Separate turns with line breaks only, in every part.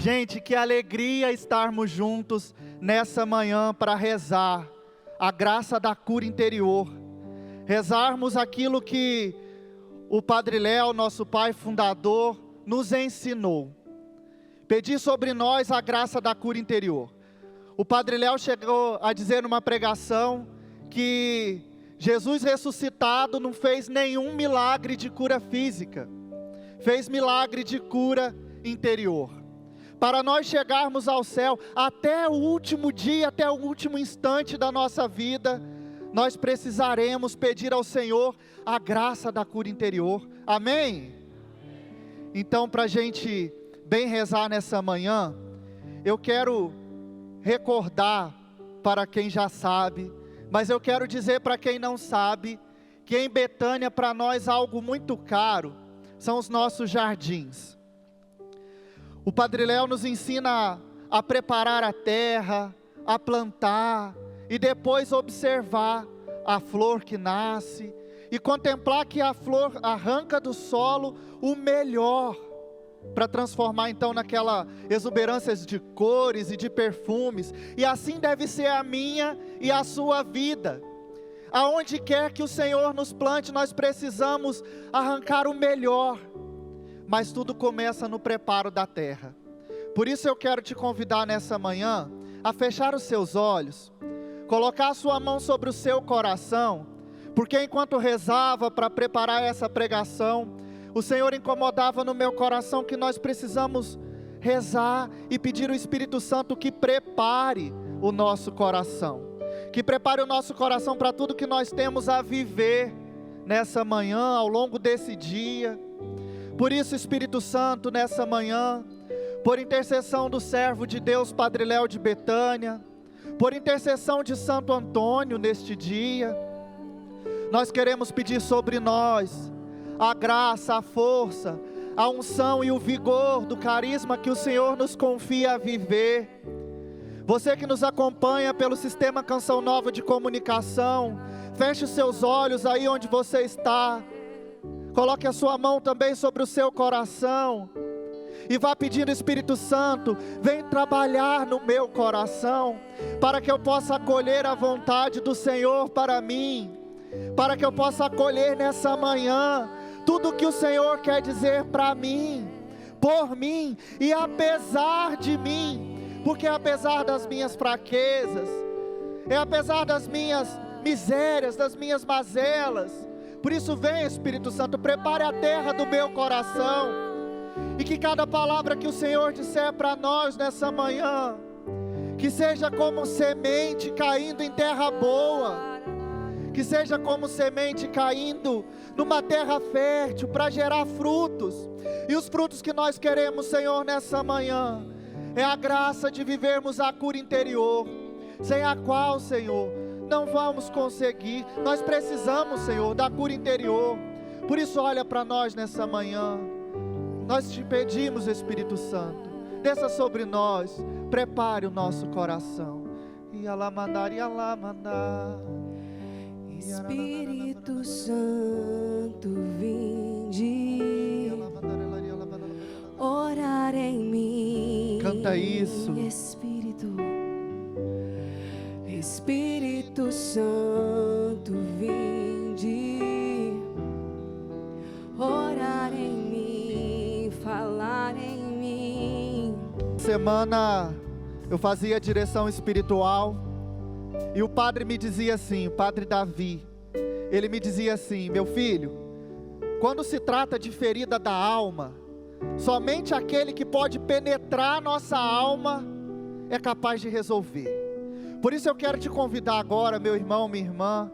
Gente, que alegria estarmos juntos nessa manhã para rezar a graça da cura interior. Rezarmos aquilo que o Padre Léo, nosso pai fundador, nos ensinou. Pedir sobre nós a graça da cura interior. O Padre Léo chegou a dizer numa pregação que Jesus ressuscitado não fez nenhum milagre de cura física, fez milagre de cura interior. Para nós chegarmos ao céu, até o último dia, até o último instante da nossa vida, nós precisaremos pedir ao Senhor a graça da cura interior. Amém? Então, para a gente bem rezar nessa manhã, eu quero recordar para quem já sabe, mas eu quero dizer para quem não sabe, que em Betânia para nós algo muito caro são os nossos jardins. O Padre Léo nos ensina a preparar a terra, a plantar e depois observar a flor que nasce e contemplar que a flor arranca do solo o melhor para transformar então naquela exuberância de cores e de perfumes. E assim deve ser a minha e a sua vida. Aonde quer que o Senhor nos plante, nós precisamos arrancar o melhor. Mas tudo começa no preparo da terra. Por isso eu quero te convidar nessa manhã a fechar os seus olhos, colocar a sua mão sobre o seu coração, porque enquanto rezava para preparar essa pregação, o Senhor incomodava no meu coração que nós precisamos rezar e pedir ao Espírito Santo que prepare o nosso coração, que prepare o nosso coração para tudo que nós temos a viver nessa manhã, ao longo desse dia. Por isso, Espírito Santo, nessa manhã, por intercessão do servo de Deus, Padre Léo de Betânia, por intercessão de Santo Antônio neste dia, nós queremos pedir sobre nós a graça, a força, a unção e o vigor do carisma que o Senhor nos confia a viver. Você que nos acompanha pelo Sistema Canção Nova de Comunicação, feche os seus olhos aí onde você está. Coloque a sua mão também sobre o seu coração e vá pedindo, Espírito Santo, vem trabalhar no meu coração, para que eu possa acolher a vontade do Senhor para mim, para que eu possa acolher nessa manhã tudo que o Senhor quer dizer para mim, por mim e apesar de mim, porque apesar das minhas fraquezas, apesar das minhas misérias, das minhas mazelas. Por isso vem, Espírito Santo, prepare a terra do meu coração, e que cada palavra que o Senhor disser para nós nessa manhã, que seja como semente caindo em terra boa, que seja como semente caindo numa terra fértil para gerar frutos. E os frutos que nós queremos, Senhor, nessa manhã, é a graça de vivermos a cura interior, sem a qual, Senhor, não vamos conseguir. Nós precisamos, Senhor, da cura interior. Por isso olha para nós nessa manhã. Nós te pedimos, Espírito Santo, desça sobre nós, prepare o nosso coração. E alamandar, e alamandar.
Espírito Santo, vinde orar em mim.
Canta isso.
Espírito Santo, vinde orar em mim, falar em mim.
Semana eu fazia direção espiritual e o padre me dizia assim, o padre Davi, ele me dizia assim: meu filho, quando se trata de ferida da alma, somente aquele que pode penetrar nossa alma é capaz de resolver. Por isso eu quero te convidar agora, meu irmão, minha irmã,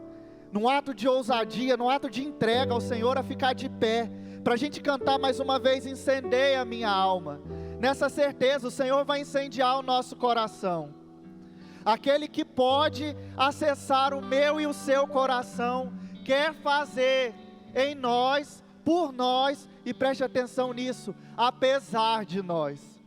num ato de ousadia, num ato de entrega ao Senhor, a ficar de pé, para a gente cantar mais uma vez, incendeia a minha alma. Nessa certeza, o Senhor vai incendiar o nosso coração. Aquele que pode acessar o meu e o seu coração, quer fazer em nós, por nós, e preste atenção nisso, apesar de nós.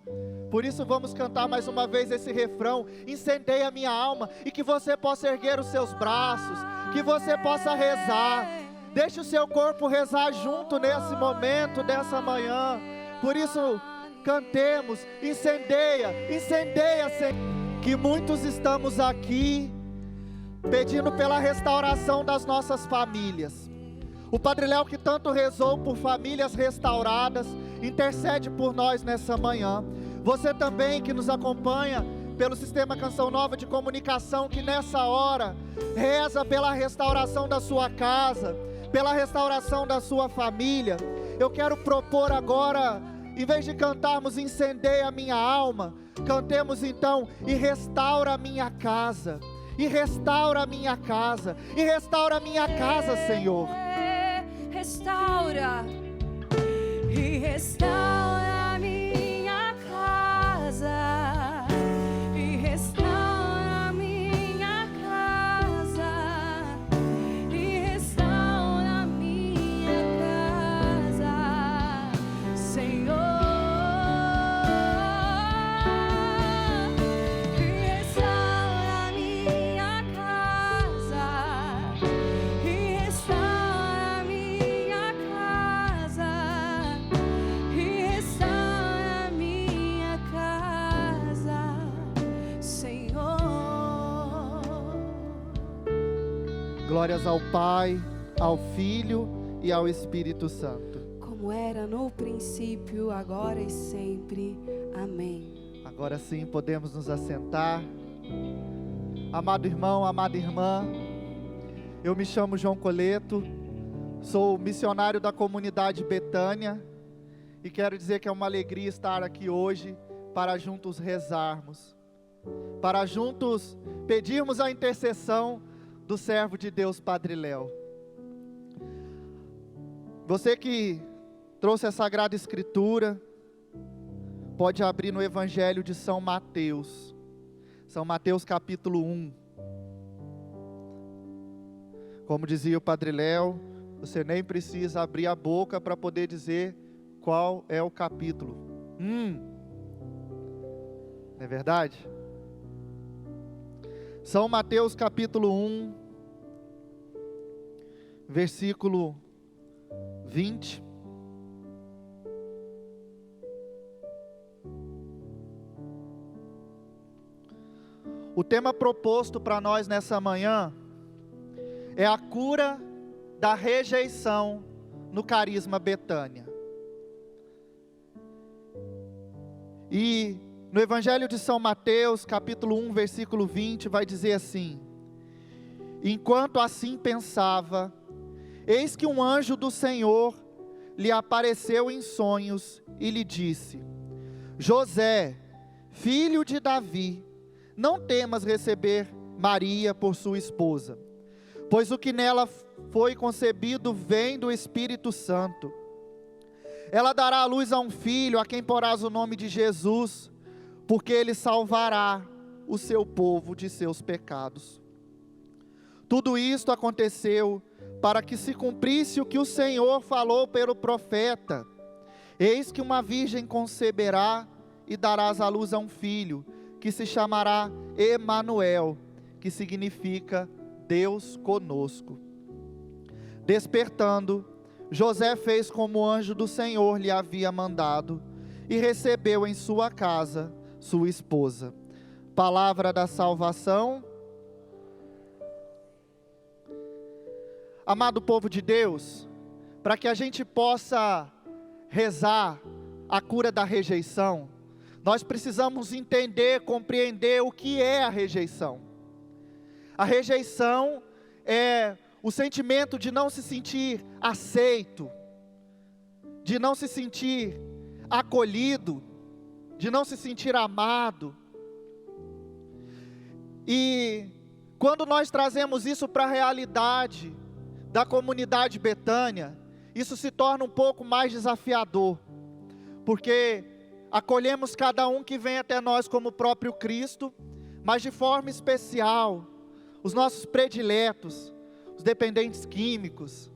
Por isso vamos cantar mais uma vez esse refrão: incendeia a minha alma, e que você possa erguer os seus braços, que você possa rezar, deixe o seu corpo rezar junto nesse momento, nessa manhã. Por isso cantemos, incendeia, incendeia, Senhor. Que muitos estamos aqui pedindo pela restauração das nossas famílias. O Padre Léo, que tanto rezou por famílias restauradas, intercede por nós nessa manhã. Você também que nos acompanha pelo Sistema Canção Nova de Comunicação, que nessa hora reza pela restauração da sua casa, pela restauração da sua família. Eu quero propor agora, em vez de cantarmos incendeia a minha alma, cantemos então e restaura a minha casa, e restaura a minha casa, e restaura a minha casa, Senhor.
Restaura e restaura a minha casa, e restaura a minha casa, e restaura a minha casa, Senhor. E restaura a minha casa, e restaura a minha casa, e restaura a minha casa, Senhor.
Glórias ao Pai, ao Filho e ao Espírito Santo.
Como era no princípio, agora e sempre. Amém.
Agora sim podemos nos assentar. Amado irmão, amada irmã, eu me chamo João Coleto, sou missionário da comunidade Betânia e quero dizer que é uma alegria estar aqui hoje para juntos rezarmos, para juntos pedirmos a intercessão do servo de Deus, Padre Léo. Você que trouxe a Sagrada Escritura, pode abrir no Evangelho de São Mateus. São Mateus capítulo 1. Como dizia o Padre Léo, você nem precisa abrir a boca para poder dizer qual é o capítulo. Não é verdade? São Mateus capítulo 1, versículo 20. O tema proposto para nós nessa manhã é a cura da rejeição no carisma Betânia. E no Evangelho de São Mateus, capítulo 1, versículo 20, vai dizer assim: enquanto assim pensava, eis que um anjo do Senhor lhe apareceu em sonhos e lhe disse: José, filho de Davi, não temas receber Maria por sua esposa, pois o que nela foi concebido vem do Espírito Santo. Ela dará à luz a um filho, a quem porás o nome de Jesus, porque ele salvará o seu povo de seus pecados. Tudo isto aconteceu para que se cumprisse o que o Senhor falou pelo profeta: eis que uma virgem conceberá e darás à luz a um filho, que se chamará Emanuel, que significa Deus conosco. Despertando, José fez como o anjo do Senhor lhe havia mandado, e recebeu em sua casa sua esposa. Palavra da salvação. Amado povo de Deus, para que a gente possa rezar a cura da rejeição, nós precisamos entender, compreender o que é a rejeição. A rejeição é o sentimento de não se sentir aceito, de não se sentir acolhido, de não se sentir amado. E quando nós trazemos isso para a realidade da comunidade Betânia, isso se torna um pouco mais desafiador, porque acolhemos cada um que vem até nós como o próprio Cristo, mas de forma especial, os nossos prediletos, os dependentes químicos,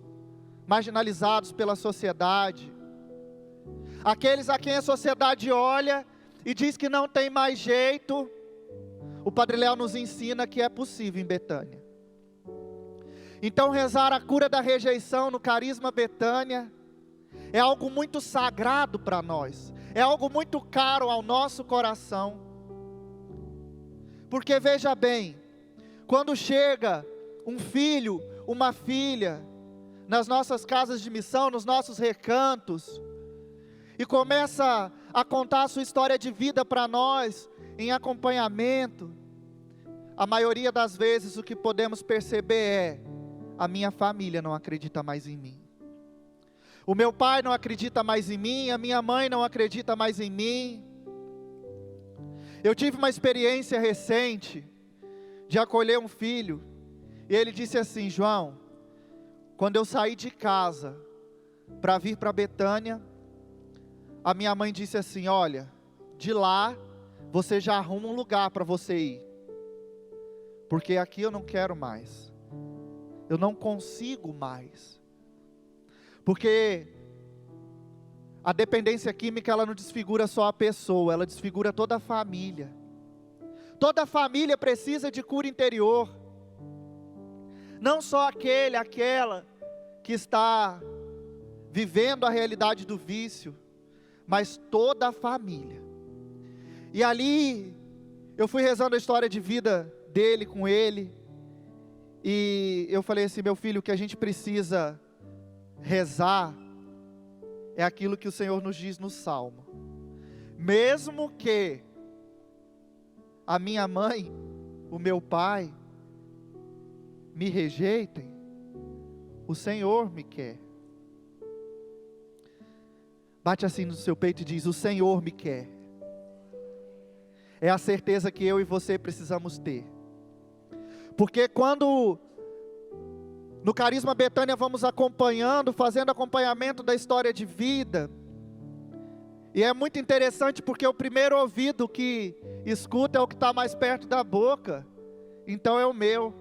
marginalizados pela sociedade, aqueles a quem a sociedade olha e diz que não tem mais jeito. O Padre Léo nos ensina que é possível em Betânia. Então rezar a cura da rejeição no carisma Betânia é algo muito sagrado para nós, é algo muito caro ao nosso coração. Porque veja bem, quando chega um filho, uma filha, nas nossas casas de missão, nos nossos recantos, e começa a contar a sua história de vida para nós, em acompanhamento, a maioria das vezes o que podemos perceber é: a minha família não acredita mais em mim, o meu pai não acredita mais em mim, a minha mãe não acredita mais em mim. Eu tive uma experiência recente, de acolher um filho, e ele disse assim: João, quando eu saí de casa, para vir para Betânia, a minha mãe disse assim: olha, de lá, você já arruma um lugar para você ir, porque aqui eu não quero mais, eu não consigo mais, porque a dependência química, ela não desfigura só a pessoa, ela desfigura toda a família. Toda família precisa de cura interior, não só aquela que está vivendo a realidade do vício, mas toda a família. E ali, eu fui rezando a história de vida dele com ele, e eu falei assim: meu filho, o que a gente precisa rezar, é aquilo que o Senhor nos diz no Salmo: mesmo que a minha mãe, o meu pai, me rejeitem, o Senhor me quer. Bate assim no seu peito e diz: o Senhor me quer. É a certeza que eu e você precisamos ter. Porque quando no Carisma Betânia vamos acompanhando, fazendo acompanhamento da história de vida, e é muito interessante porque o primeiro ouvido que escuta é o que está mais perto da boca, então é o meu.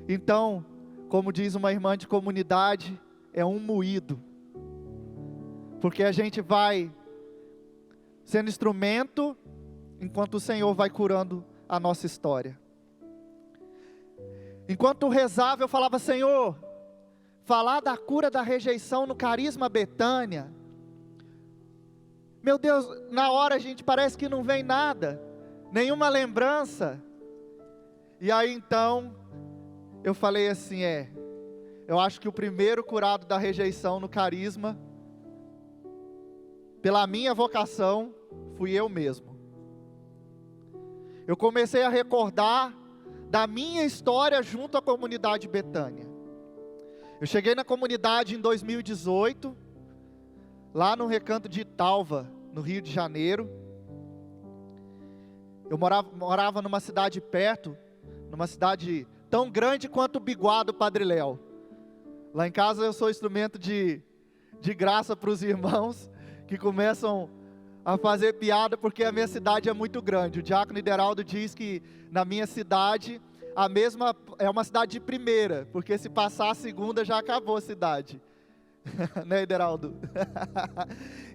Então, como diz uma irmã de comunidade, é um moído, porque a gente vai sendo instrumento, enquanto o Senhor vai curando a nossa história. Enquanto rezava, eu falava: Senhor, falar da cura da rejeição no Carisma Betânia, meu Deus, na hora a gente parece que não vem nada, nenhuma lembrança. E aí então, eu falei assim: eu acho que o primeiro curado da rejeição no Carisma, pela minha vocação, fui eu mesmo. Eu comecei a recordar da minha história junto à comunidade Betânia. Eu cheguei na comunidade em 2018, lá no Recanto de Italva, no Rio de Janeiro. Eu morava numa cidade perto, numa cidade tão grande quanto o Biguá do Padre Léo. Lá em casa eu sou instrumento de graça para os irmãos que começam a fazer piada porque a minha cidade é muito grande. O diácono Ideraldo diz que na minha cidade é uma cidade de primeira, porque se passar a segunda já acabou a cidade. Né, Ideraldo?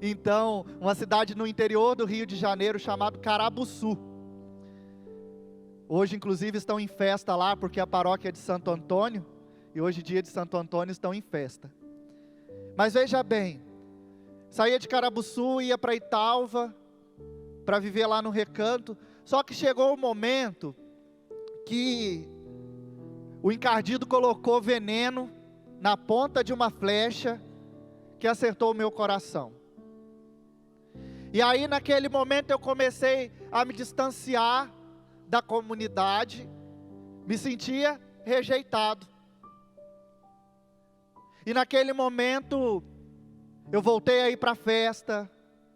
Então, uma cidade no interior do Rio de Janeiro chamada Carabuçu. Hoje inclusive estão em festa lá, porque a paróquia é de Santo Antônio, e hoje dia de Santo Antônio estão em festa. Mas veja bem, saía de Carabuçu, ia para Italva, para viver lá no recanto. Só que chegou o momento que o encardido colocou veneno na ponta de uma flecha que acertou o meu coração. E aí naquele momento eu comecei a me distanciar da comunidade, me sentia rejeitado. E naquele momento eu voltei a ir para a festa,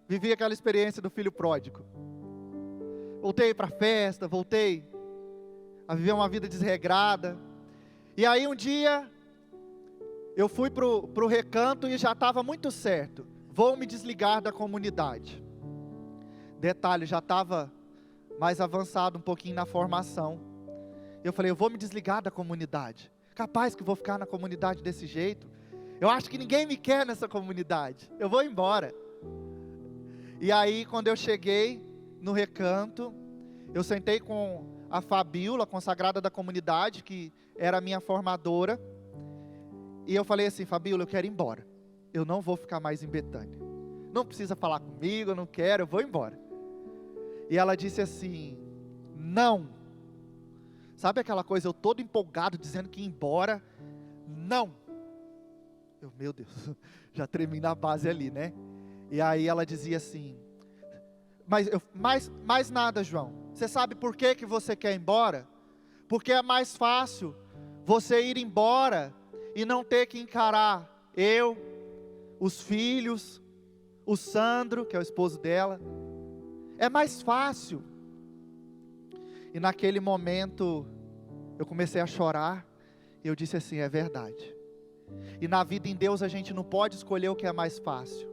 vivi aquela experiência do filho pródigo. Voltei para a festa, voltei a viver uma vida desregrada. E aí um dia eu fui para o recanto e já estava muito certo: vou me desligar da comunidade. Detalhe, já estava mais avançado um pouquinho na formação. Eu falei: eu vou me desligar da comunidade. Capaz que vou ficar na comunidade desse jeito? Eu acho que ninguém me quer nessa comunidade. Eu vou embora. E aí quando eu cheguei no recanto, eu sentei com a Fabíola, consagrada da comunidade, que era a minha formadora. E eu falei assim: Fabíola, eu quero ir embora. Eu não vou ficar mais em Betânia. não precisa falar comigo, eu não quero, eu vou embora. E ela disse assim, não. Sabe aquela coisa, eu todo empolgado dizendo que ia embora, não. Meu Deus, já tremi na base ali, né? E aí ela dizia assim, mais nada, João. Você sabe por que você quer ir embora? Porque é mais fácil você ir embora e não ter que encarar eu, os filhos, o Sandro, que é o esposo dela. É mais fácil. E naquele momento eu comecei a chorar. E eu disse assim, é verdade. E na vida em Deus a gente não pode escolher o que é mais fácil.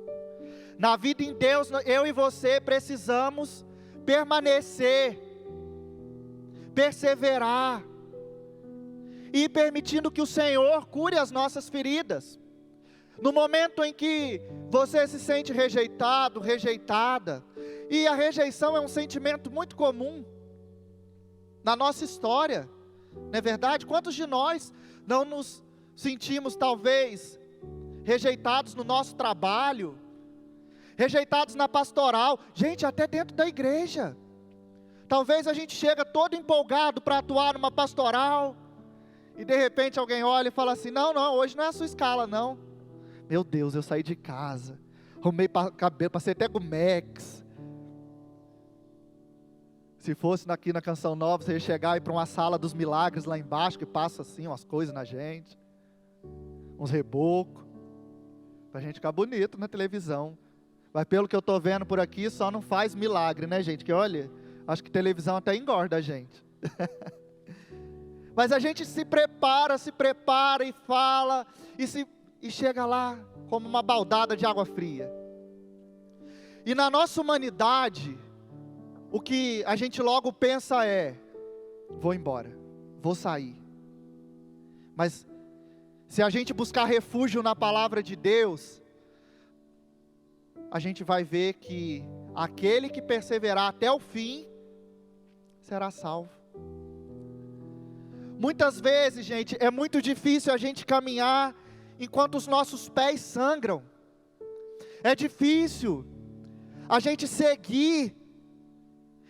Na vida em Deus, eu e você precisamos permanecer, perseverar, e permitindo que o Senhor cure as nossas feridas. No momento em que você se sente rejeitado, rejeitada, e a rejeição é um sentimento muito comum na nossa história, não é verdade? Quantos de nós não nos sentimos talvez rejeitados no nosso trabalho, rejeitados na pastoral, gente, até dentro da igreja. Talvez a gente chega todo empolgado para atuar numa pastoral, e de repente alguém olha e fala assim, não, hoje não é a sua escala não. Meu Deus, eu saí de casa, arrumei cabelo, passei até Gumex. Se fosse aqui na Canção Nova, você ia chegar e ir para uma sala dos milagres lá embaixo, que passa assim umas coisas na gente, uns rebocos, para a gente ficar bonito na televisão. Mas pelo que eu estou vendo por aqui, só não faz milagre, né, gente? Que olha, acho que televisão até engorda a gente. Mas a gente se prepara e fala, e chega lá como uma baldada de água fria. E na nossa humanidade, o que a gente logo pensa é, vou embora, vou sair. Mas se a gente buscar refúgio na palavra de Deus, a gente vai ver que aquele que perseverar até o fim, será salvo. Muitas vezes, gente, é muito difícil a gente caminhar enquanto os nossos pés sangram. É difícil a gente seguir.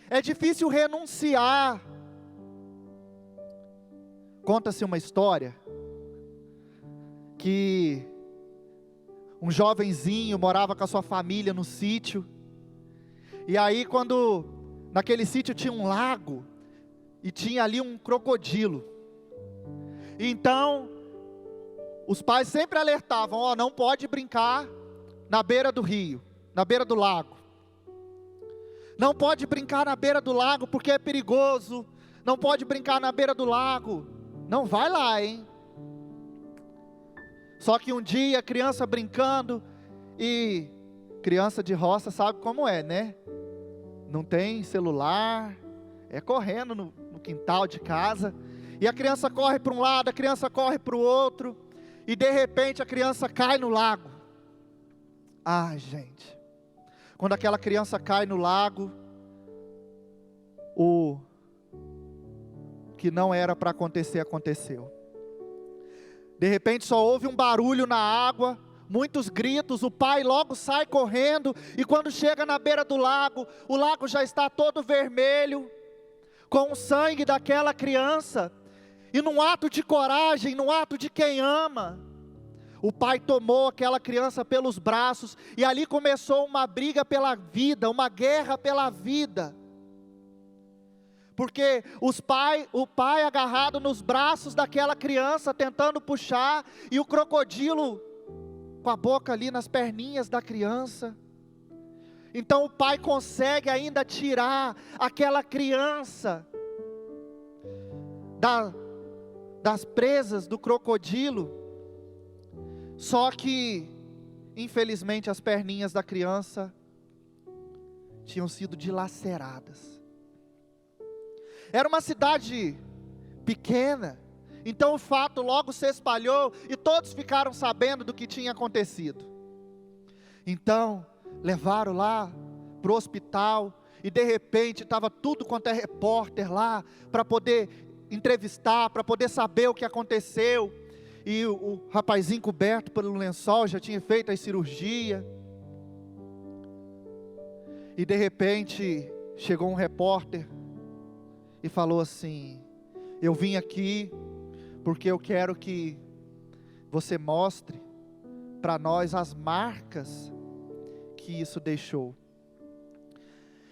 É difícil renunciar. Conta-se uma história que um jovenzinho morava com a sua família no sítio. E aí quando naquele sítio tinha um lago e tinha ali um crocodilo. Então os pais sempre alertavam, não pode brincar na beira do rio, na beira do lago. Não pode brincar na beira do lago porque é perigoso. Não pode brincar na beira do lago. Não vai lá, hein? Só que um dia a criança brincando, e criança de roça sabe como é, né? Não tem celular, é correndo no quintal de casa. E a criança corre para um lado, a criança corre para o outro. E de repente a criança cai no lago. Ai, gente. Quando aquela criança cai no lago, o que não era para acontecer, aconteceu. De repente só houve um barulho na água, muitos gritos, o pai logo sai correndo, e quando chega na beira do lago, o lago já está todo vermelho, com o sangue daquela criança. E num ato de coragem, num ato de quem ama, o pai tomou aquela criança pelos braços, e ali começou uma briga pela vida, uma guerra pela vida. Porque o pai agarrado nos braços daquela criança, tentando puxar, e o crocodilo com a boca ali nas perninhas da criança. Então o pai consegue ainda tirar aquela criança das presas do crocodilo. Só que, infelizmente, as perninhas da criança tinham sido dilaceradas. Era uma cidade pequena, então o fato logo se espalhou e todos ficaram sabendo do que tinha acontecido. Então, levaram lá para o hospital, e de repente estava tudo quanto é repórter lá, para poder entrevistar, para poder saber o que aconteceu. E o rapazinho coberto pelo lençol já tinha feito a cirurgia. E de repente chegou um repórter e falou assim: eu vim aqui porque eu quero que você mostre para nós as marcas que isso deixou.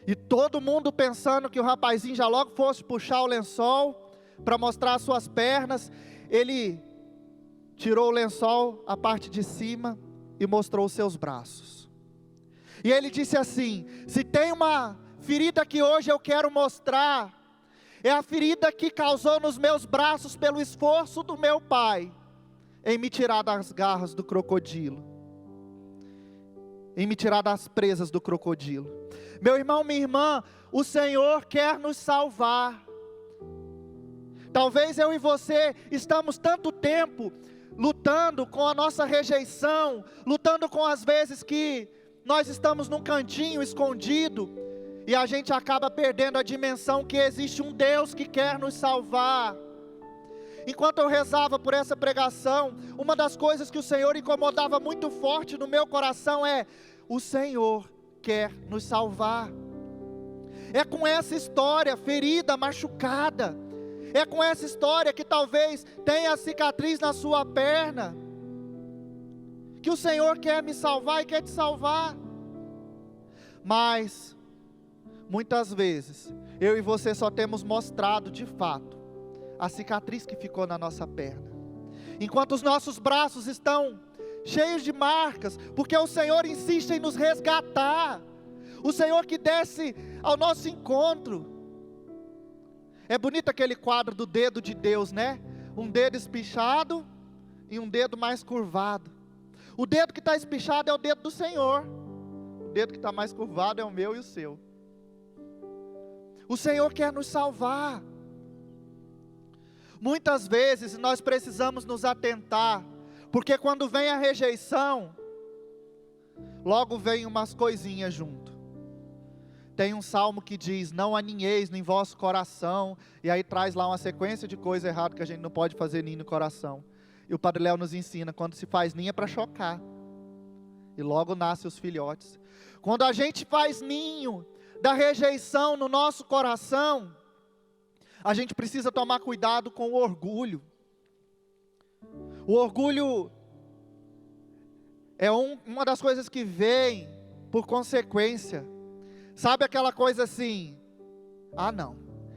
E todo mundo pensando que o rapazinho já logo fosse puxar o lençol para mostrar as suas pernas. Ele tirou o lençol, a parte de cima, e mostrou os seus braços. E ele disse assim: se tem uma ferida que hoje eu quero mostrar, é a ferida que causou nos meus braços pelo esforço do meu pai em me tirar das garras do crocodilo, em me tirar das presas do crocodilo. Meu irmão, minha irmã, o Senhor quer nos salvar. Talvez eu e você estamos tanto tempo lutando com a nossa rejeição, lutando com as vezes que nós estamos num cantinho escondido, e a gente acaba perdendo a dimensão que existe um Deus que quer nos salvar. Enquanto eu rezava por essa pregação, uma das coisas que o Senhor incomodava muito forte no meu coração é: o Senhor quer nos salvar. É com essa história ferida, machucada, é com essa história que talvez tenha cicatriz na sua perna, que o Senhor quer me salvar e quer te salvar. Mas muitas vezes eu e você só temos mostrado de fato a cicatriz que ficou na nossa perna, enquanto os nossos braços estão cheios de marcas, porque o Senhor insiste em nos resgatar, o Senhor que desce ao nosso encontro. É bonito aquele quadro do dedo de Deus, né? Um dedo espichado e um dedo mais curvado. O dedo que está espichado é o dedo do Senhor, o dedo que está mais curvado é o meu e o seu. O Senhor quer nos salvar. Muitas vezes nós precisamos nos atentar, porque quando vem a rejeição, logo vem umas coisinhas junto. Tem um salmo que diz: não aninheis em vosso coração, e aí traz lá uma sequência de coisas erradas que a gente não pode fazer ninho no coração. E o Padre Léo nos ensina: quando se faz ninho é para chocar, e logo nascem os filhotes. Quando a gente faz ninho da rejeição no nosso coração, a gente precisa tomar cuidado com o orgulho. O orgulho é uma das coisas que vem por consequência. Sabe aquela coisa assim: ah não,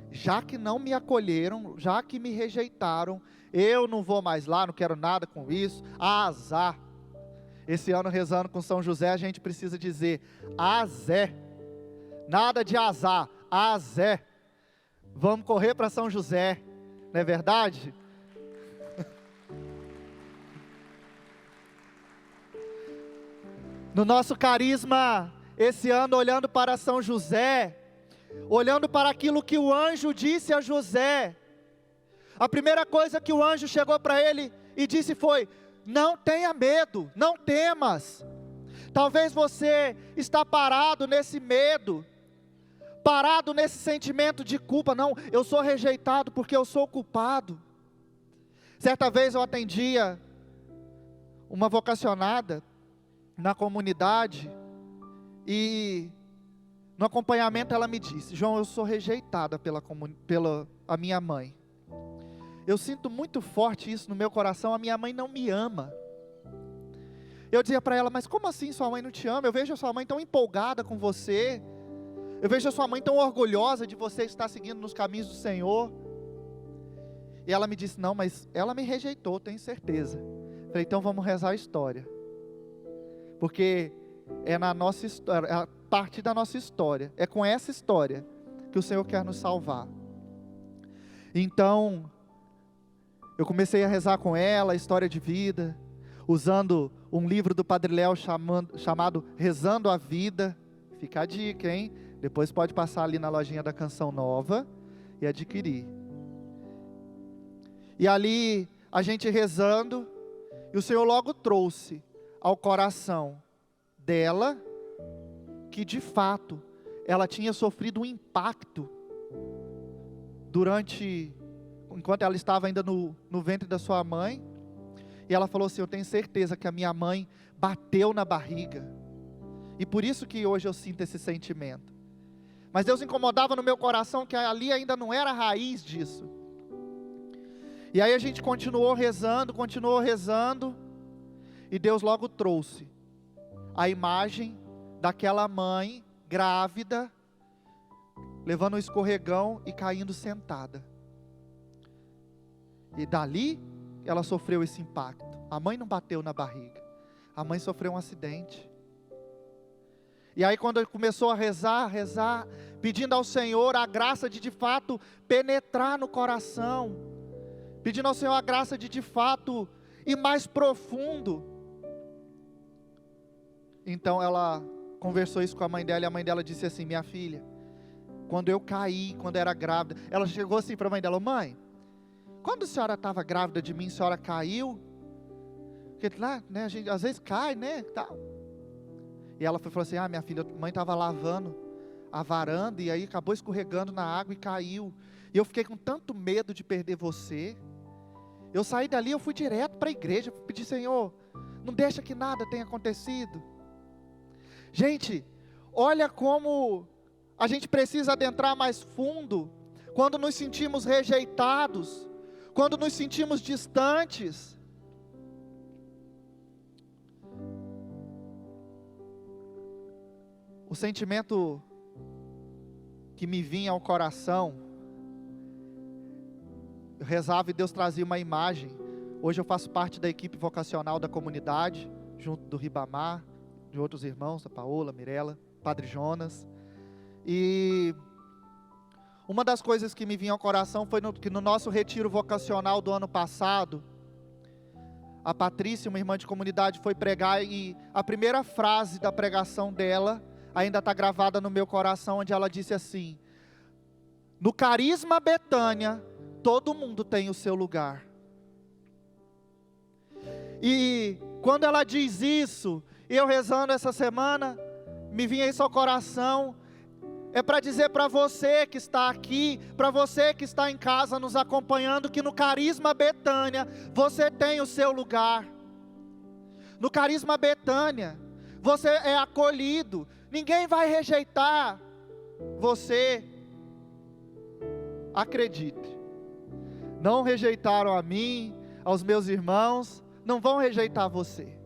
já que não me acolheram, já que me rejeitaram, eu não vou mais lá, não quero nada com isso, azar. Esse ano rezando com São José a gente precisa dizer: azé, nada de azar, azé. Vamos correr para São José, não é verdade? No nosso carisma, esse ano, olhando para São José, olhando para aquilo que o anjo disse a José, a primeira coisa que o anjo chegou para ele e disse foi: não tenha medo, não temas. Talvez você está parado nesse medo, parado nesse sentimento de culpa. Não, eu sou rejeitado porque eu sou culpado. Certa vez eu atendia uma vocacionada na comunidade, e no acompanhamento ela me disse: João, eu sou rejeitada pela a minha mãe. Eu sinto muito forte isso no meu coração, a minha mãe não me ama. Eu dizia para ela: mas como assim sua mãe não te ama? Eu vejo a sua mãe tão empolgada com você, eu vejo a sua mãe tão orgulhosa de você estar seguindo nos caminhos do Senhor. E ela me disse: não, mas ela me rejeitou, tenho certeza. Falei: então vamos rezar a história, porque é na nossa história, é a partir da nossa história, é com essa história que o Senhor quer nos salvar. Então eu comecei a rezar com ela a história de vida, usando um livro do Padre Léo chamado Rezando a Vida. Fica a dica, hein? Depois pode passar ali na lojinha da Canção Nova e adquirir. E ali a gente rezando, e o Senhor logo trouxe ao coração dela que de fato ela tinha sofrido um impacto enquanto ela estava ainda no ventre da sua mãe. E ela falou assim: eu tenho certeza que a minha mãe bateu na barriga, E por isso que hoje eu sinto esse sentimento. Mas Deus incomodava no meu coração que ali ainda não era a raiz disso. E aí a gente continuou rezando, e Deus logo trouxe a imagem daquela mãe grávida, levando um escorregão e caindo sentada. E dali ela sofreu esse impacto. A mãe não bateu na barriga, a mãe sofreu um acidente. E aí quando ele começou a rezar, pedindo ao Senhor a graça de fato penetrar no coração, pedindo ao Senhor a graça de fato ir mais profundo. Então ela conversou isso com a mãe dela, e a mãe dela disse assim: minha filha, quando eu caí, quando era grávida, ela chegou assim para a mãe dela: mãe, quando a senhora estava grávida de mim, a senhora caiu? Porque lá, né, a gente às vezes cai, né, tal. E ela falou assim: minha filha, a mãe estava lavando a varanda, e aí acabou escorregando na água e caiu. E eu fiquei com tanto medo de perder você. Eu saí dali, eu fui direto para a igreja, pedi: Senhor, não deixa que nada tenha acontecido. Gente, olha como a gente precisa adentrar mais fundo, quando nos sentimos rejeitados, quando nos sentimos distantes. O sentimento que me vinha ao coração, eu rezava e Deus trazia uma imagem. Hoje eu faço parte da equipe vocacional da comunidade, junto do Ribamar, de outros irmãos, a Paola, a Mirella, Padre Jonas. E uma das coisas que me vinha ao coração foi que no nosso retiro vocacional do ano passado, a Patrícia, uma irmã de comunidade, foi pregar, e a primeira frase da pregação dela ainda está gravada no meu coração, onde ela disse assim: no Carisma Betânia, todo mundo tem o seu lugar. E quando ela diz isso, eu rezando essa semana, me vinha isso ao coração, é para dizer para você que está aqui, para você que está em casa nos acompanhando, que no Carisma Betânia, você tem o seu lugar. No Carisma Betânia, você é acolhido, ninguém vai rejeitar você. Acredite, não rejeitaram a mim, aos meus irmãos, não vão rejeitar você.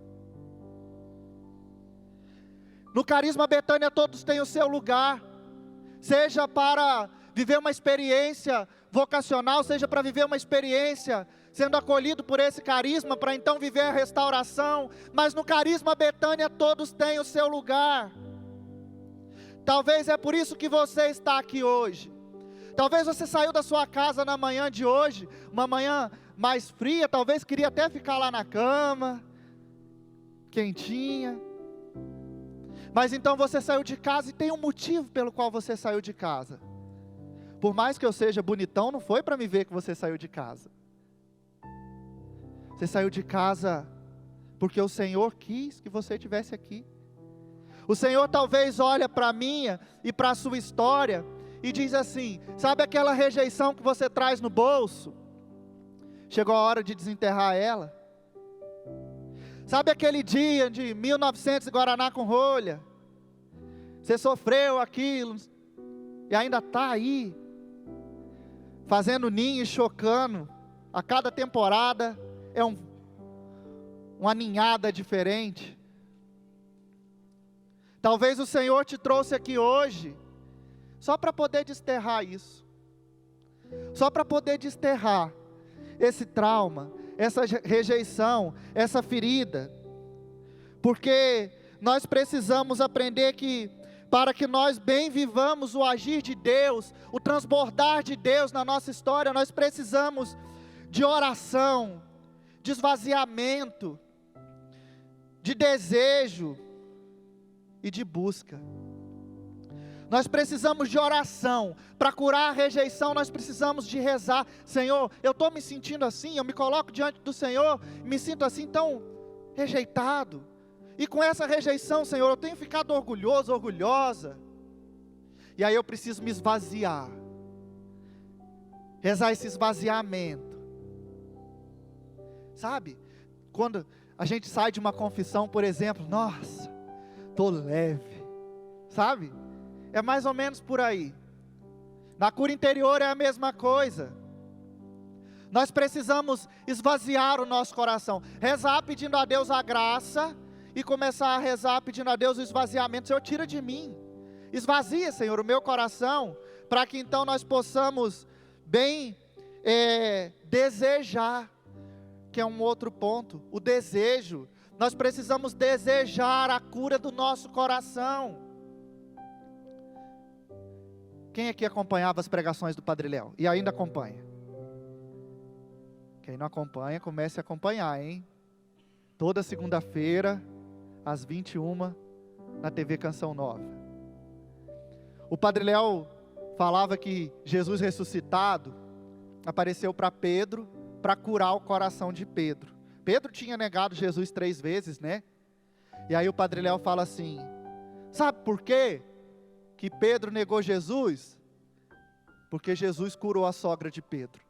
No Carisma Betânia todos têm o seu lugar, seja para viver uma experiência vocacional, seja para viver uma experiência sendo acolhido por esse carisma, para então viver a restauração. Mas no Carisma Betânia todos têm o seu lugar. Talvez é por isso que você está aqui hoje. Talvez você saiu da sua casa na manhã de hoje, uma manhã mais fria, talvez queria até ficar lá na cama, quentinha. Mas então você saiu de casa e tem um motivo pelo qual você saiu de casa. Por mais que eu seja bonitão, não foi para me ver que você saiu de casa. Você saiu de casa porque o Senhor quis que você estivesse aqui. O Senhor talvez olha para a minha e para a sua história e diz assim: sabe aquela rejeição que você traz no bolso? Chegou a hora de desenterrar ela. Sabe aquele dia de 1900 Guaraná com rolha? Você sofreu aquilo e ainda está aí, fazendo ninho e chocando. A cada temporada é uma ninhada diferente. Talvez o Senhor te trouxe aqui hoje só para poder desterrar isso, só para poder desterrar esse trauma, essa rejeição, essa ferida, porque nós precisamos aprender que, para que nós bem vivamos o agir de Deus, o transbordar de Deus na nossa história, nós precisamos de oração, de esvaziamento, de desejo e de busca. Nós precisamos de oração, para curar a rejeição nós precisamos de rezar. Senhor, eu estou me sentindo assim, eu me coloco diante do Senhor, me sinto assim tão rejeitado, e com essa rejeição, Senhor, eu tenho ficado orgulhoso, orgulhosa, e aí eu preciso me esvaziar, rezar esse esvaziamento. Sabe, quando a gente sai de uma confissão, por exemplo, nossa, tô leve, sabe? É mais ou menos por aí. Na cura interior é a mesma coisa. Nós precisamos esvaziar o nosso coração, rezar pedindo a Deus a graça, e começar a rezar pedindo a Deus o esvaziamento. Senhor, tira de mim, esvazia, Senhor, o meu coração, para que então nós possamos bem desejar, que é um outro ponto, o desejo. Nós precisamos desejar a cura do nosso coração. Quem aqui acompanhava as pregações do Padre Léo? E ainda acompanha? Quem não acompanha, comece a acompanhar, hein? Toda segunda-feira, às 21h, na TV Canção Nova. O Padre Léo falava que Jesus ressuscitado apareceu para Pedro, para curar o coração de Pedro. Pedro tinha negado Jesus 3 vezes, né? E aí o Padre Léo fala assim: sabe por quê que Pedro negou Jesus? Porque Jesus curou a sogra de Pedro.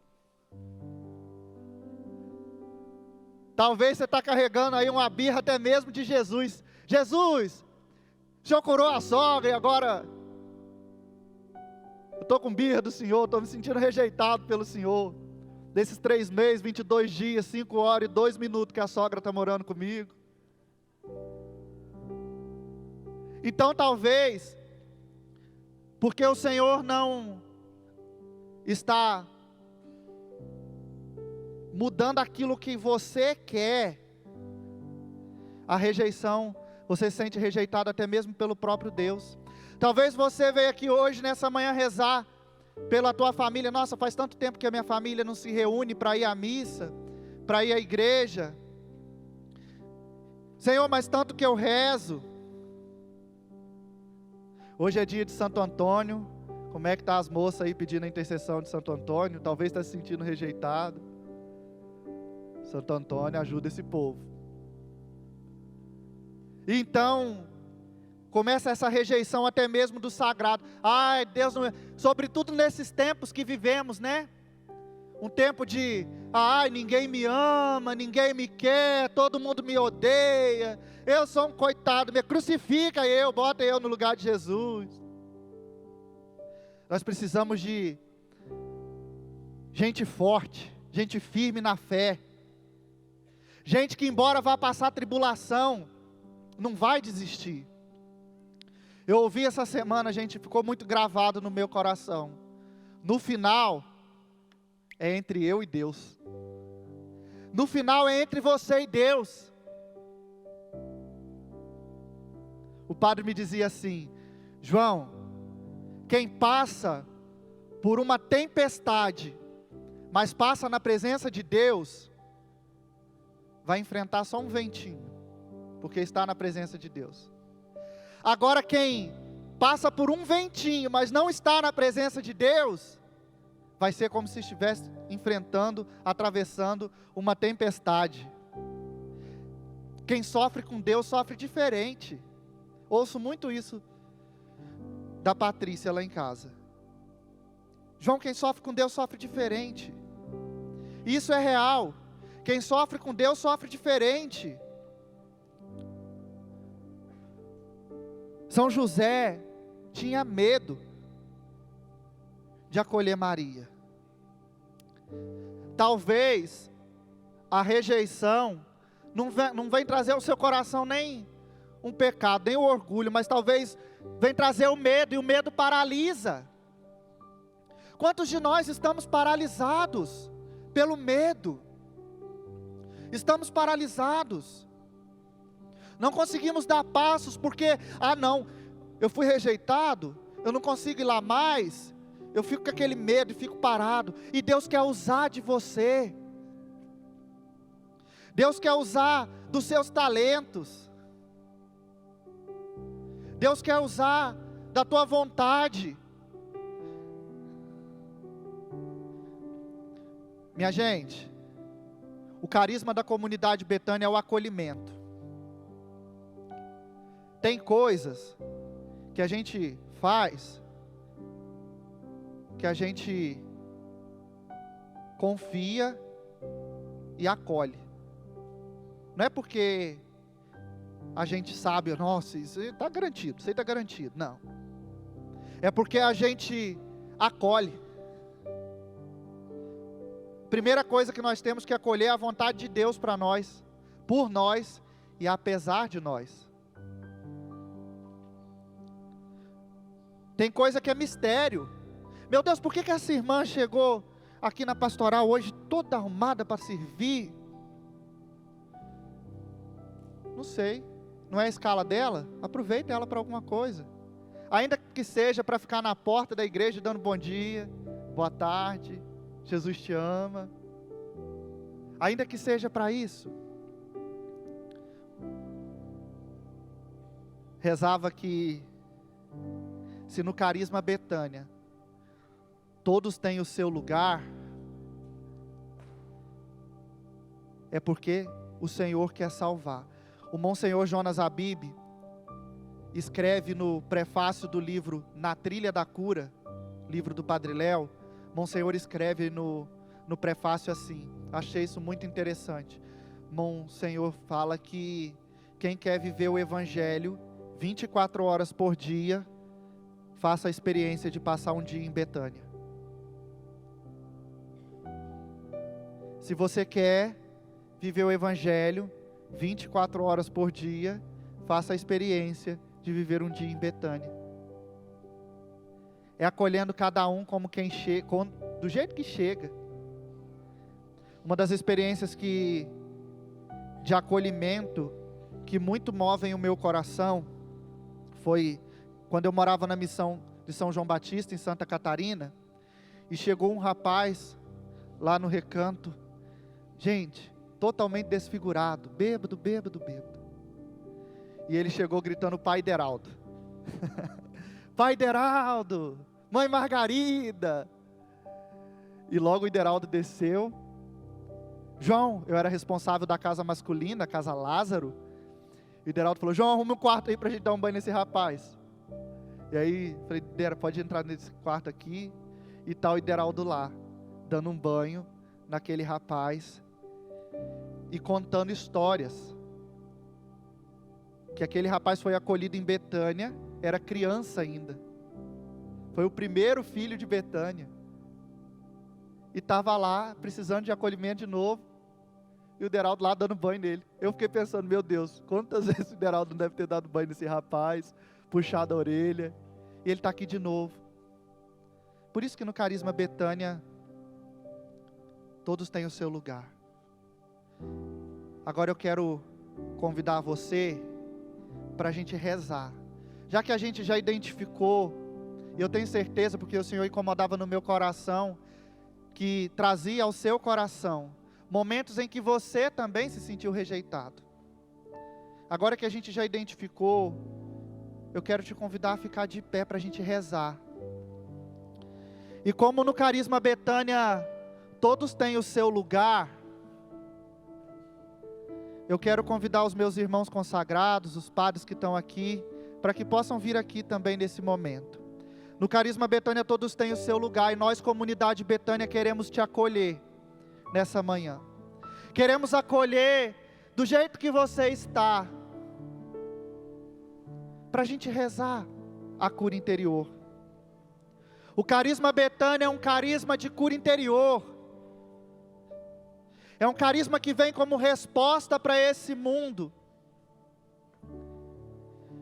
Talvez você está carregando aí uma birra até mesmo de Jesus. Jesus, o Senhor curou a sogra e agora eu estou com birra do Senhor, estou me sentindo rejeitado pelo Senhor. Desses 3 meses, 22 dias, 5 horas e 2 minutos que a sogra está morando comigo. Então talvez, porque o Senhor não está mudando aquilo que você quer, a rejeição, você se sente rejeitado até mesmo pelo próprio Deus. Talvez você veio aqui hoje, nessa manhã, rezar pela tua família. Nossa, faz tanto tempo que a minha família não se reúne para ir à missa, para ir à igreja. Senhor, mas tanto que eu rezo. Hoje é dia de Santo Antônio. Como é que tá as moças aí pedindo a intercessão de Santo Antônio? Talvez está se sentindo rejeitado. Santo Antônio ajuda esse povo. Então, começa essa rejeição até mesmo do sagrado. Ai, Deus, não... sobretudo nesses tempos que vivemos, né? Um tempo de, ai, ninguém me ama, ninguém me quer, todo mundo me odeia, eu sou um coitado, me crucifica eu, bota eu no lugar de Jesus. Nós precisamos de gente forte, gente firme na fé, gente que embora vá passar tribulação, não vai desistir. Eu ouvi essa semana, gente, ficou muito gravado no meu coração. No final, é entre eu e Deus. No final é entre você e Deus. O padre me dizia assim: João, quem passa por uma tempestade, mas passa na presença de Deus, vai enfrentar só um ventinho, porque está na presença de Deus. Agora quem passa por um ventinho, mas não está na presença de Deus, vai ser como se estivesse enfrentando, atravessando uma tempestade. Quem sofre com Deus sofre diferente. Ouço muito isso da Patrícia lá em casa. João, quem sofre com Deus sofre diferente. Isso é real. Quem sofre com Deus sofre diferente. São José tinha medo de acolher Maria. Talvez a rejeição não vem trazer ao seu coração nem um pecado, nem o orgulho, mas talvez vem trazer o medo, e o medo paralisa. Quantos de nós estamos paralisados pelo medo? Estamos paralisados. Não conseguimos dar passos porque, não, eu fui rejeitado, eu não consigo ir lá mais, eu fico com aquele medo e fico parado. E Deus quer usar de você. Deus quer usar dos seus talentos. Deus quer usar da tua vontade. Minha gente, o carisma da comunidade Betânia é o acolhimento. Tem coisas que a gente faz, que a gente confia e acolhe. Não é porque, a gente sabe, nossa, isso está garantido, isso aí está garantido. Não. É porque a gente acolhe. Primeira coisa que nós temos que acolher é a vontade de Deus para nós, por nós e apesar de nós. Tem coisa que é mistério. Meu Deus, por que essa irmã chegou aqui na pastoral hoje toda arrumada para servir? Não sei, não é a escala dela? Aproveita ela para alguma coisa. Ainda que seja para ficar na porta da igreja dando bom dia, boa tarde, Jesus te ama. Ainda que seja para isso. Rezava que se no Carisma Betânia todos têm o seu lugar, é porque o Senhor quer salvar. O Monsenhor Jonas Abib escreve no prefácio do livro Na Trilha da Cura, livro do Padre Léo. Monsenhor escreve no prefácio assim, achei isso muito interessante. Monsenhor fala que quem quer viver o Evangelho 24 horas por dia, faça a experiência de passar um dia em Betânia. Se você quer viver o Evangelho 24 horas por dia, faça a experiência de viver um dia em Betânia. É acolhendo cada um como quem chega, do jeito que chega. Uma das experiências de acolhimento que muito movem o meu coração foi quando eu morava na missão de São João Batista, em Santa Catarina, e chegou um rapaz lá no recanto, gente, totalmente desfigurado, bêbado. E ele chegou gritando: Pai Deraldo. Pai Deraldo, Mãe Margarida. E logo o Deraldo desceu. João, eu era responsável da casa masculina, a casa Lázaro. E o Deraldo falou: João, arrume um quarto aí pra gente dar um banho nesse rapaz. E aí, falei: Deraldo, pode entrar nesse quarto aqui. E tá o Deraldo lá, dando um banho naquele rapaz. E contando histórias. Que aquele rapaz foi acolhido em Betânia, era criança ainda. Foi o primeiro filho de Betânia. E estava lá, precisando de acolhimento de novo. E o Deraldo lá dando banho nele. Eu fiquei pensando: meu Deus, quantas vezes o Deraldo não deve ter dado banho nesse rapaz, puxado a orelha. E ele está aqui de novo. Por isso que no Carisma Betânia, todos têm o seu lugar. Agora eu quero convidar você para a gente rezar. Já que a gente já identificou, e eu tenho certeza, porque o Senhor incomodava no meu coração, que trazia ao seu coração momentos em que você também se sentiu rejeitado. Agora que a gente já identificou, eu quero te convidar a ficar de pé para a gente rezar. E como no Carisma Betânia todos têm o seu lugar, eu quero convidar os meus irmãos consagrados, os padres que estão aqui, para que possam vir aqui também nesse momento. No Carisma Betânia todos têm o seu lugar, e nós, comunidade Betânia, queremos te acolher nessa manhã. Queremos acolher do jeito que você está, para a gente rezar a cura interior. O Carisma Betânia é um carisma de cura interior. É um carisma que vem como resposta para esse mundo.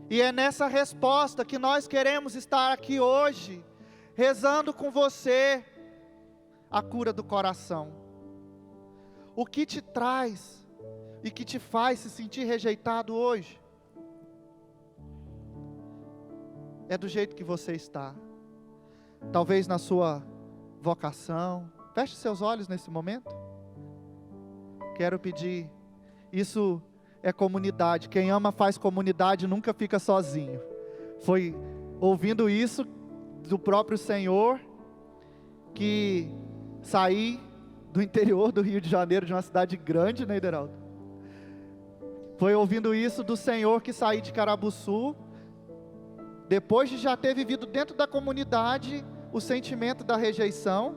E é nessa resposta que nós queremos estar aqui hoje, rezando com você a cura do coração. O que te traz e que te faz se sentir rejeitado hoje? É do jeito que você está. Talvez na sua vocação. Feche seus olhos nesse momento. Quero pedir, isso é comunidade. Quem ama faz comunidade, nunca fica sozinho. Foi ouvindo isso do próprio Senhor que saí do interior do Rio de Janeiro, de uma cidade grande, né, Deraldo? Foi ouvindo isso do Senhor que saí de Carabuçu, depois de já ter vivido dentro da comunidade o sentimento da rejeição.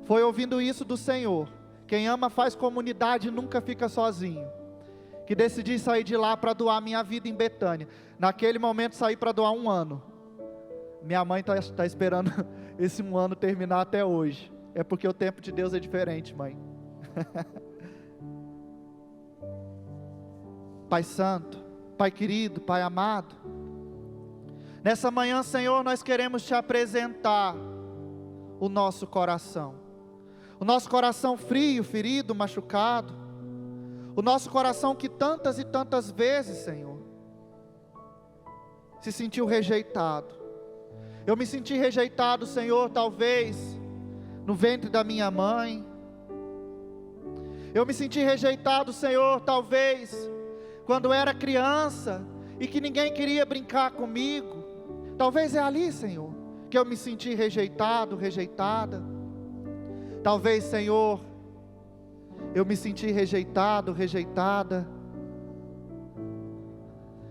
Foi ouvindo isso do Senhor: quem ama faz comunidade, nunca fica sozinho. que decidi sair de lá para doar minha vida em Betânia. Naquele momento saí para doar 1 ano. Minha mãe está esperando esse 1 ano terminar até hoje. É porque o tempo de Deus é diferente, mãe. Pai Santo, Pai querido, Pai amado, nessa manhã, Senhor, nós queremos Te apresentar o nosso coração frio, ferido, machucado, o nosso coração que tantas e tantas vezes, Senhor, se sentiu rejeitado. Eu me senti rejeitado, Senhor, talvez no ventre da minha mãe. Eu me senti rejeitado, Senhor, talvez quando era criança e que ninguém queria brincar comigo. Talvez é ali, Senhor, que eu me senti rejeitado, rejeitada. Talvez, Senhor, eu me senti rejeitado, rejeitada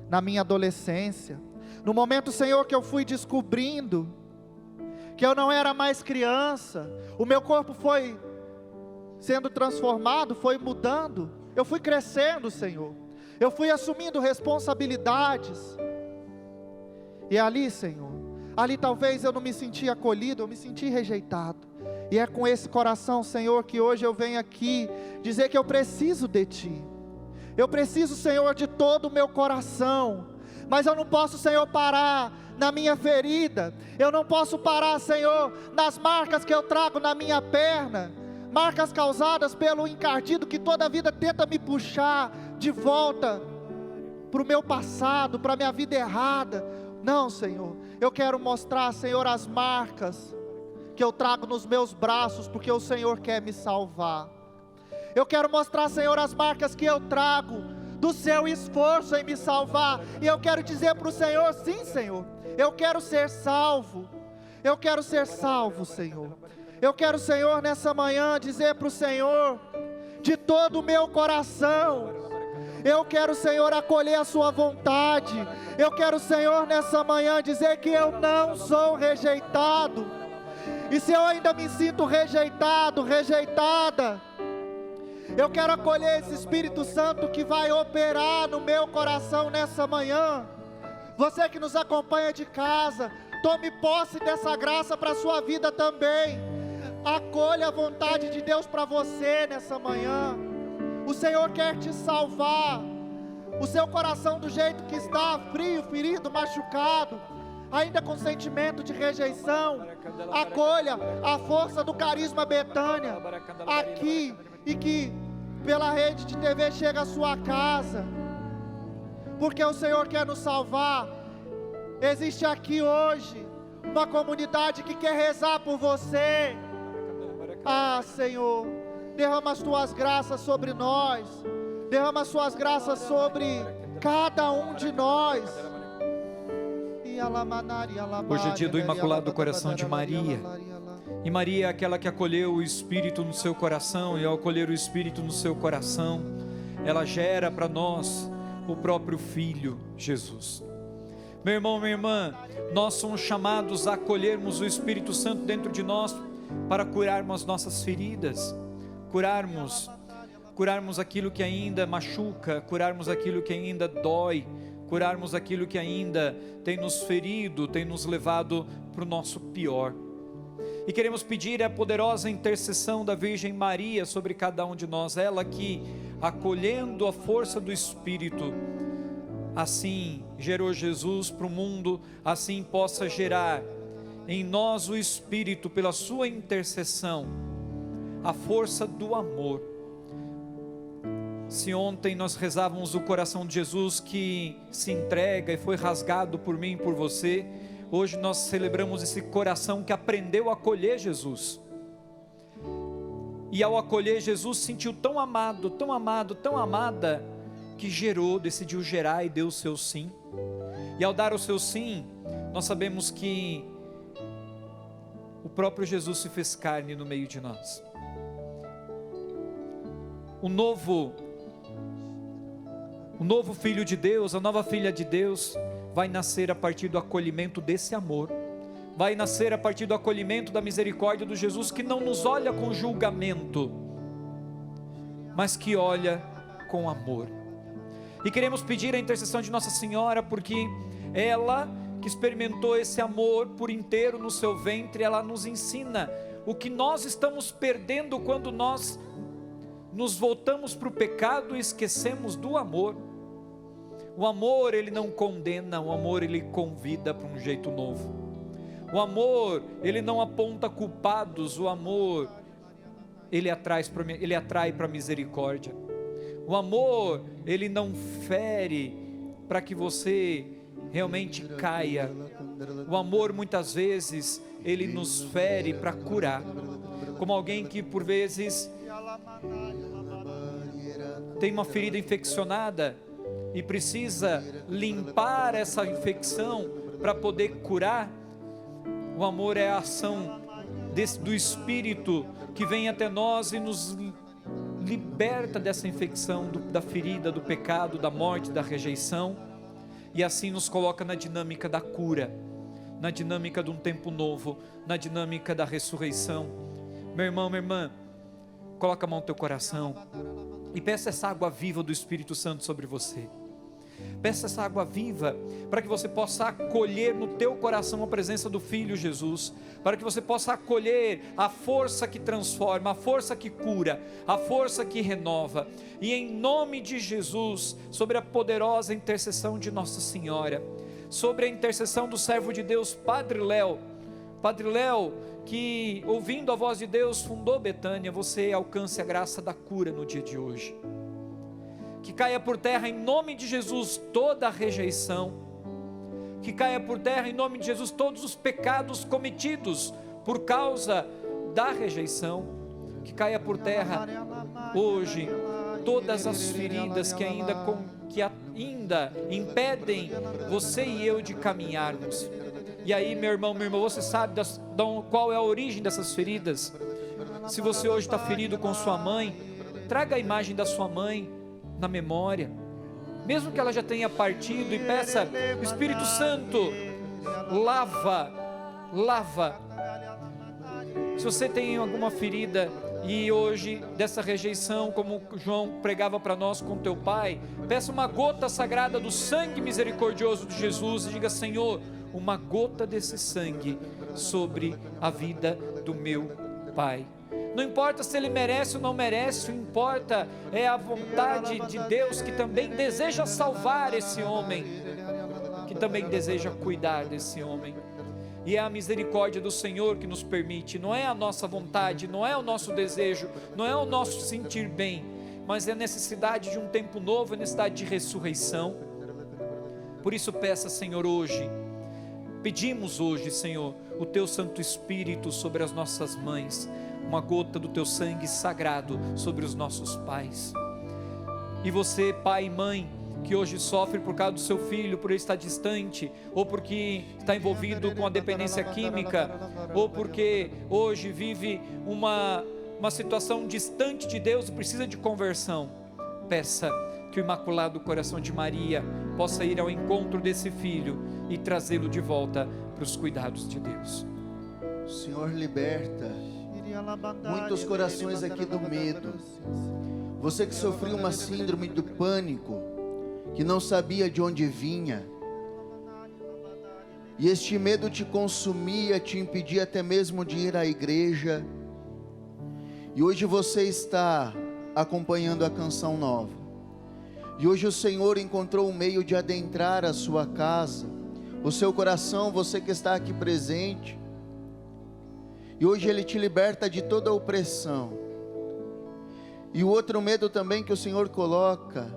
na minha adolescência. No momento, Senhor, que eu fui descobrindo que eu não era mais criança, o meu corpo foi sendo transformado, foi mudando, eu fui crescendo, Senhor, eu fui assumindo responsabilidades, e ali, Senhor, ali talvez eu não me senti acolhido, eu me senti rejeitado, e é com esse coração, Senhor, que hoje eu venho aqui dizer que eu preciso de Ti, eu preciso, Senhor, de todo o meu coração, mas eu não posso, Senhor, parar na minha ferida, eu não posso parar, Senhor, nas marcas que eu trago na minha perna, marcas causadas pelo encardido que toda a vida tenta me puxar de volta para o meu passado, para a minha vida errada. Não, Senhor, eu quero mostrar, Senhor, as marcas que eu trago nos meus braços, porque o Senhor quer me salvar. Eu quero mostrar, Senhor, as marcas que eu trago do seu esforço em me salvar, e eu quero dizer para o Senhor, sim, Senhor, eu quero ser salvo, Senhor, eu quero, Senhor, nessa manhã dizer para o Senhor, de todo o meu coração, eu quero, Senhor, acolher a sua vontade, eu quero, Senhor, nessa manhã dizer que eu não sou rejeitado, e se eu ainda me sinto rejeitado, rejeitada, eu quero acolher esse Espírito Santo que vai operar no meu coração nessa manhã. Você que nos acompanha de casa, tome posse dessa graça para a sua vida também. Acolha a vontade de Deus para você nessa manhã. O Senhor quer te salvar. O seu coração do jeito que está, frio, ferido, machucado, ainda com sentimento de rejeição, acolha a força do Carisma Betânia aqui, e que pela rede de TV chega à sua casa, porque o Senhor quer nos salvar. Existe aqui hoje uma comunidade que quer rezar por você. Ah, Senhor, derrama as tuas graças sobre nós, derrama as suas graças sobre cada um de nós.
Hoje é dia do Imaculado Coração de Maria, e Maria é aquela que acolheu o Espírito no seu coração, e ao acolher o Espírito no seu coração, ela gera para nós o próprio Filho Jesus. Meu irmão, minha irmã, nós somos chamados a acolhermos o Espírito Santo dentro de nós, para curarmos as nossas feridas, curarmos aquilo que ainda machuca, curarmos aquilo que ainda dói, curarmos aquilo que ainda tem nos ferido, tem nos levado para o nosso pior. E queremos pedir a poderosa intercessão da Virgem Maria sobre cada um de nós, ela que, acolhendo a força do Espírito, assim gerou Jesus para o mundo, assim possa gerar em nós o Espírito, pela sua intercessão, a força do amor. Se ontem nós rezávamos o coração de Jesus que se entrega e foi rasgado por mim e por você, hoje nós celebramos esse coração que aprendeu a acolher Jesus, e ao acolher Jesus se sentiu tão amado, tão amado, tão amada, que decidiu gerar e deu o seu sim. E ao dar o seu sim, nós sabemos que o próprio Jesus se fez carne no meio de nós. O novo Filho de Deus, a nova filha de Deus, vai nascer a partir do acolhimento desse amor, vai nascer a partir do acolhimento da misericórdia do Jesus, que não nos olha com julgamento, mas que olha com amor. E queremos pedir a intercessão de Nossa Senhora, porque ela que experimentou esse amor por inteiro no seu ventre, ela nos ensina o que nós estamos perdendo quando nós nos voltamos para o pecado e esquecemos do amor. O amor, ele não condena, o amor, ele convida para um jeito novo. O amor, ele não aponta culpados, o amor, ele atrai para a misericórdia. O amor, ele não fere para que você realmente caia. O amor, muitas vezes, ele nos fere para curar. Como alguém que por vezes tem uma ferida infeccionada e precisa limpar essa infecção para poder curar. O amor é a ação do Espírito que vem até nós e nos liberta dessa infecção, da ferida, do pecado, da morte, da rejeição, e assim nos coloca na dinâmica da cura, na dinâmica de um tempo novo, na dinâmica da ressurreição. Meu irmão, minha irmã, coloca a mão no teu coração e peça essa água viva do Espírito Santo sobre você. Peça essa água viva para que você possa acolher no teu coração a presença do Filho Jesus, para que você possa acolher a força que transforma, a força que cura, a força que renova. E em nome de Jesus, sobre a poderosa intercessão de Nossa Senhora, sobre a intercessão do servo de Deus Padre Léo, que ouvindo a voz de Deus fundou Betânia, você alcance a graça da cura no dia de hoje. Que caia por terra em nome de Jesus toda a rejeição, que caia por terra em nome de Jesus todos os pecados cometidos por causa da rejeição, que caia por terra hoje todas as feridas que ainda impedem você e eu de caminharmos. E aí, meu irmão, minha irmã, você sabe qual é a origem dessas feridas? Se você hoje está ferido com sua mãe, traga a imagem da sua mãe na memória, mesmo que ela já tenha partido, e peça: Espírito Santo, lava. Se você tem alguma ferida e hoje dessa rejeição, como João pregava para nós com teu pai, peça uma gota sagrada do sangue misericordioso de Jesus e diga: Senhor, uma gota desse sangue sobre a vida do meu pai. Não importa se ele merece ou não merece, o que importa é a vontade de Deus, que também deseja salvar esse homem, que também deseja cuidar desse homem. E é a misericórdia do Senhor que nos permite, não é a nossa vontade, não é o nosso desejo, não é o nosso sentir bem, mas é a necessidade de um tempo novo, a necessidade de ressurreição. Por isso peça, Senhor, hoje, pedimos hoje, Senhor, o Teu Santo Espírito sobre as nossas mães, uma gota do Teu sangue sagrado sobre os nossos pais. E você, pai e mãe, que hoje sofre por causa do seu filho, por ele estar distante, ou porque está envolvido com a dependência química, ou porque hoje vive uma situação distante de Deus e precisa de conversão, peça que o Imaculado Coração de Maria possa ir ao encontro desse filho e trazê-lo de volta para os cuidados de Deus.
O Senhor liberta muitos corações aqui do medo. Você que sofreu uma síndrome do pânico, que não sabia de onde vinha, e este medo te consumia, te impedia até mesmo de ir à igreja, e hoje você está acompanhando a canção nova, e hoje o Senhor encontrou um meio de adentrar a sua casa, o seu coração, você que está aqui presente, e hoje Ele te liberta de toda a opressão. E o outro medo também que o Senhor coloca,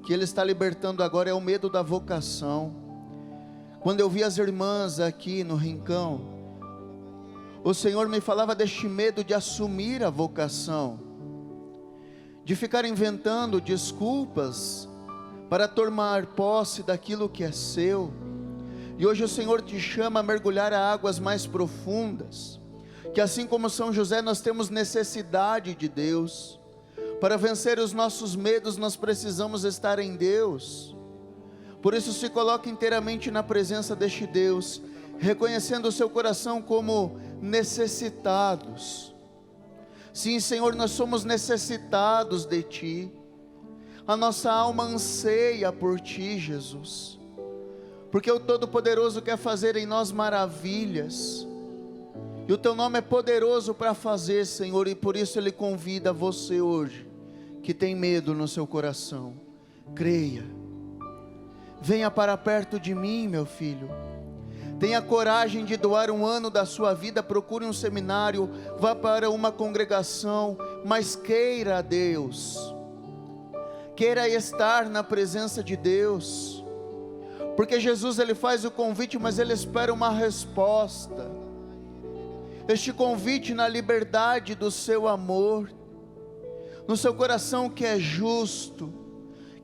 que Ele está libertando agora, é o medo da vocação. Quando eu vi as irmãs aqui no rincão, o Senhor me falava deste medo de assumir a vocação, de ficar inventando desculpas para tomar posse daquilo que é seu. E hoje o Senhor te chama a mergulhar a águas mais profundas, que assim como São José nós temos necessidade de Deus. Para vencer os nossos medos nós precisamos estar em Deus. Por isso se coloque inteiramente na presença deste Deus, reconhecendo o seu coração como necessitados. Sim, Senhor, nós somos necessitados de Ti. A nossa alma anseia por Ti, Jesus, porque o Todo-Poderoso quer fazer em nós maravilhas, e o Teu nome é poderoso para fazer, Senhor, e por isso Ele convida você hoje, que tem medo no seu coração, creia, venha para perto de mim, meu filho, tenha coragem de doar um ano da sua vida, procure um seminário, vá para uma congregação, mas queira a Deus, queira estar na presença de Deus, porque Jesus Ele faz o convite, mas Ele espera uma resposta, este convite na liberdade do seu amor, no seu coração que é justo,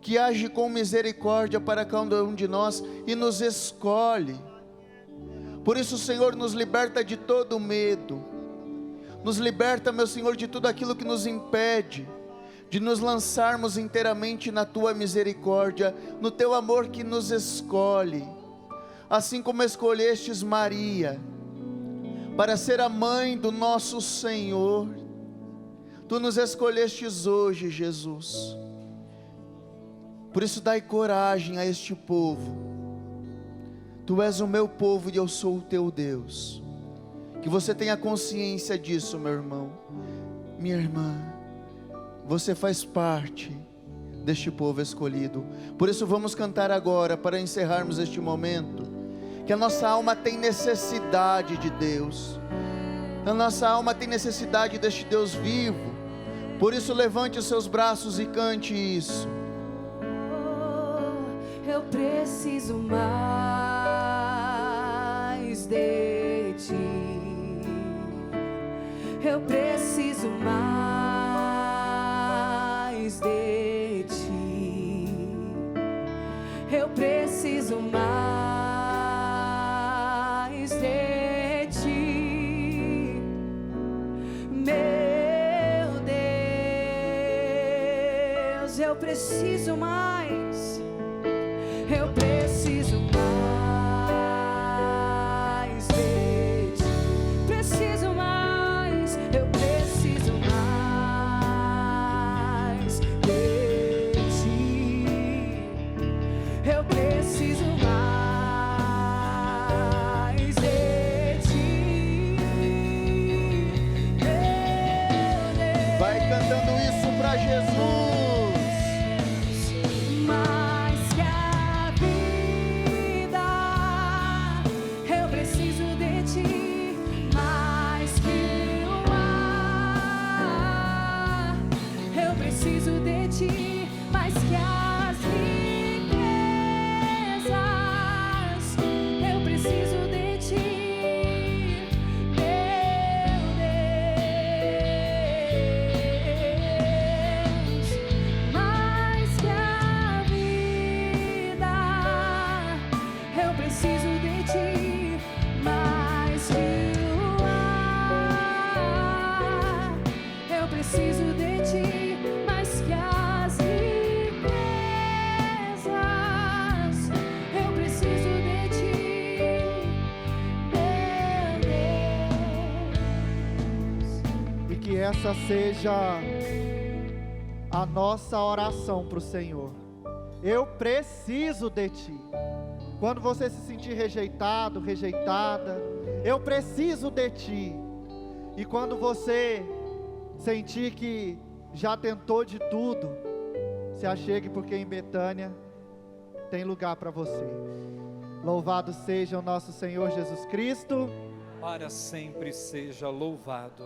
que age com misericórdia para cada um de nós e nos escolhe. Por isso, Senhor, nos liberta de todo medo, nos liberta, meu Senhor, de tudo aquilo que nos impede de nos lançarmos inteiramente na Tua misericórdia, no Teu amor que nos escolhe, assim como escolhestes Maria, para ser a mãe do nosso Senhor, Tu nos escolhestes hoje, Jesus, por isso dai coragem a este povo, Tu és o meu povo e eu sou o Teu Deus, que você tenha consciência disso, meu irmão, minha irmã, você faz parte deste povo escolhido. Por isso vamos cantar agora, para encerrarmos este momento, que a nossa alma tem necessidade de Deus, a nossa alma tem necessidade deste Deus vivo. Por isso levante os seus braços e cante isso.
Eu preciso mais de Ti, eu preciso mais de Ti, eu preciso mais de Ti, meu Deus, eu preciso mais, eu preciso mais de Ti, preciso mais, eu preciso mais de Ti, eu preciso mais de Ti, meu Deus.
Vai cantando isso para Jesus.
Mais que a vida, eu preciso de Ti, mais que o ar, eu preciso de Ti, mais que as riquezas, eu preciso de Ti, meu Deus, mais que a vida, eu preciso de Ti, mais que o ar, eu preciso de Ti, mais que as riquezas, eu preciso de Ti, meu Deus.
E que essa seja a nossa oração para o Senhor. Eu preciso de Ti. Quando você se sentir rejeitado, rejeitada, eu preciso de Ti. E quando você sentir que já tentou de tudo, se achegue, porque em Betânia tem lugar para você. Louvado seja o nosso Senhor Jesus Cristo.
Para sempre seja louvado.